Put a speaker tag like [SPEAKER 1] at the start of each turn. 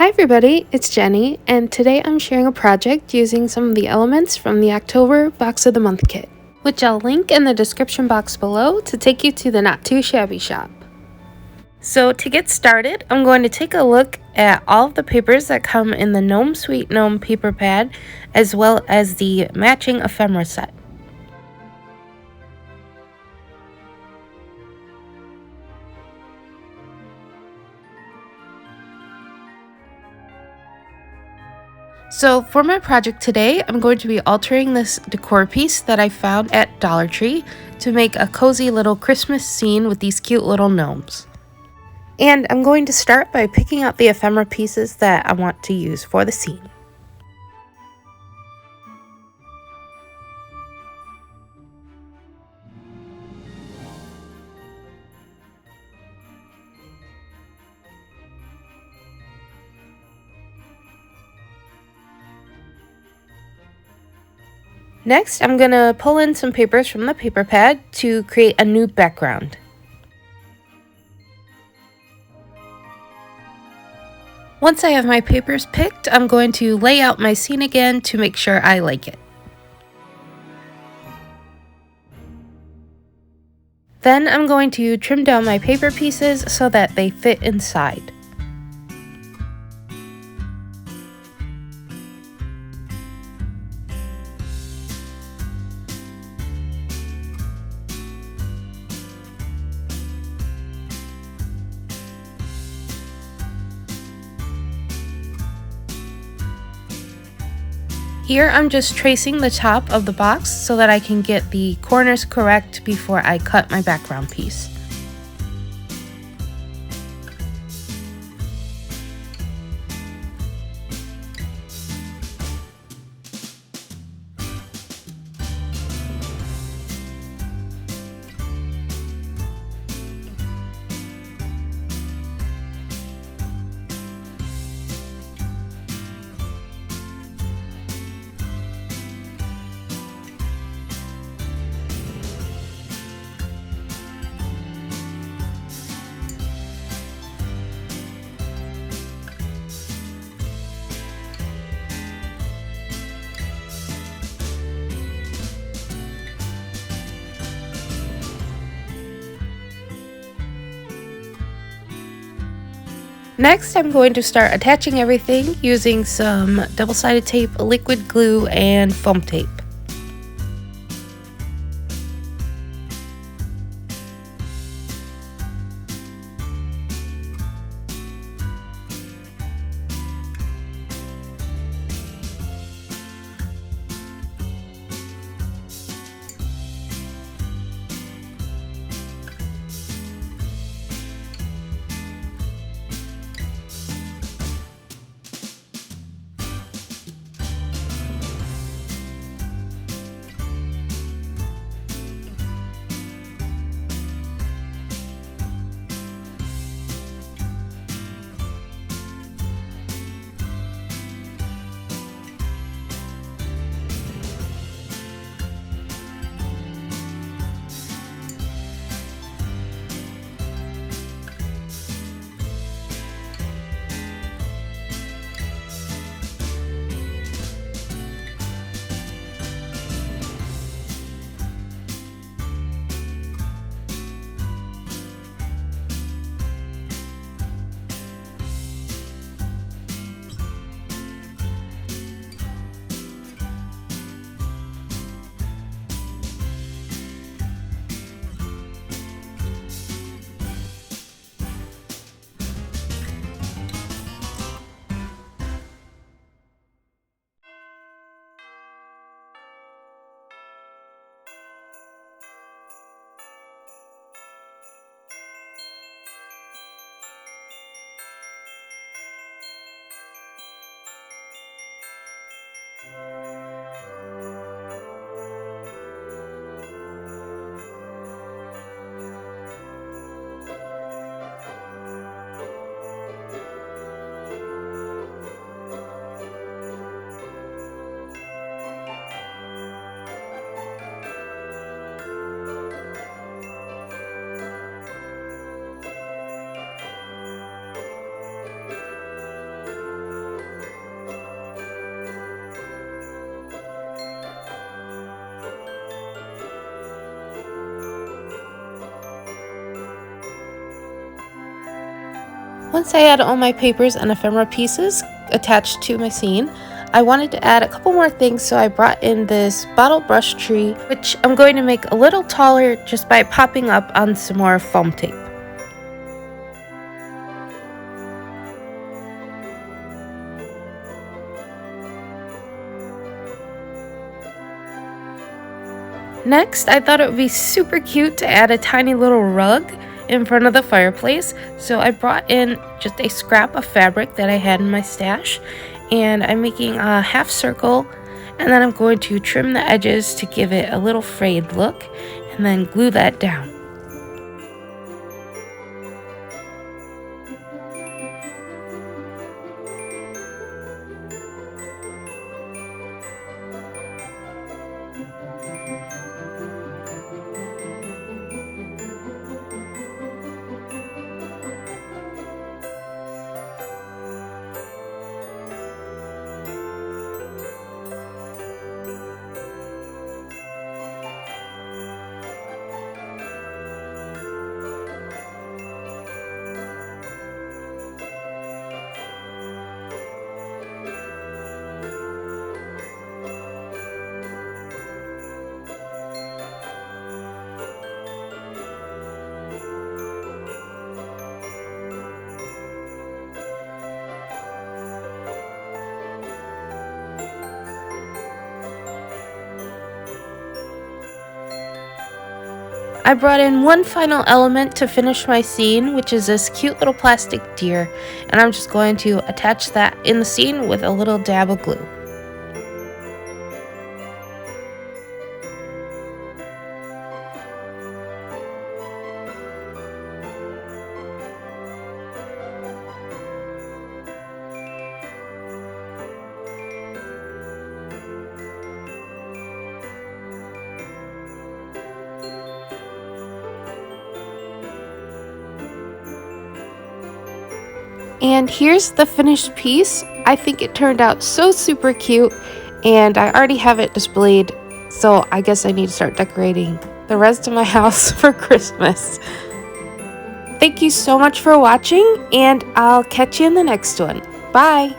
[SPEAKER 1] Hi everybody, it's Jenny, and today I'm sharing a project using some of the elements from the October Box of the Month kit, which I'll link in the description box below to take you to the Not Too Shabby shop. So to get started, I'm going to take a look at all of the papers that come in the Gnome Sweet Gnome paper pad, as well as the matching ephemera set. So for my project today, I'm going to be altering this decor piece that I found at Dollar Tree to make a cozy little Christmas scene with these cute little gnomes. And I'm going to start by picking out the ephemera pieces that I want to use for the scene. Next, I'm going to pull in some papers from the paper pad to create a new background. Once I have my papers picked, I'm going to lay out my scene again to make sure I like it. Then I'm going to trim down my paper pieces so that they fit inside. Here I'm just tracing the top of the box so that I can get the corners correct before I cut my background piece. Next, I'm going to start attaching everything using some double-sided tape, liquid glue, and foam tape. Once I had all my papers and ephemera pieces attached to my scene, I wanted to add a couple more things, so I brought in this bottle brush tree, which I'm going to make a little taller just by popping up on some more foam tape. Next, I thought it would be super cute to add a tiny little rug in front of the fireplace, so I brought in just a scrap of fabric that I had in my stash, and I'm making a half circle, and then I'm going to trim the edges to give it a little frayed look, and then glue that down. I brought in one final element to finish my scene, which is this cute little plastic deer, and I'm just going to attach that in the scene with a little dab of glue. And here's the finished piece. I think it turned out so super cute, and I already have it displayed, so I guess I need to start decorating the rest of my house for Christmas. Thank you so much for watching, and I'll catch you in the next one. Bye!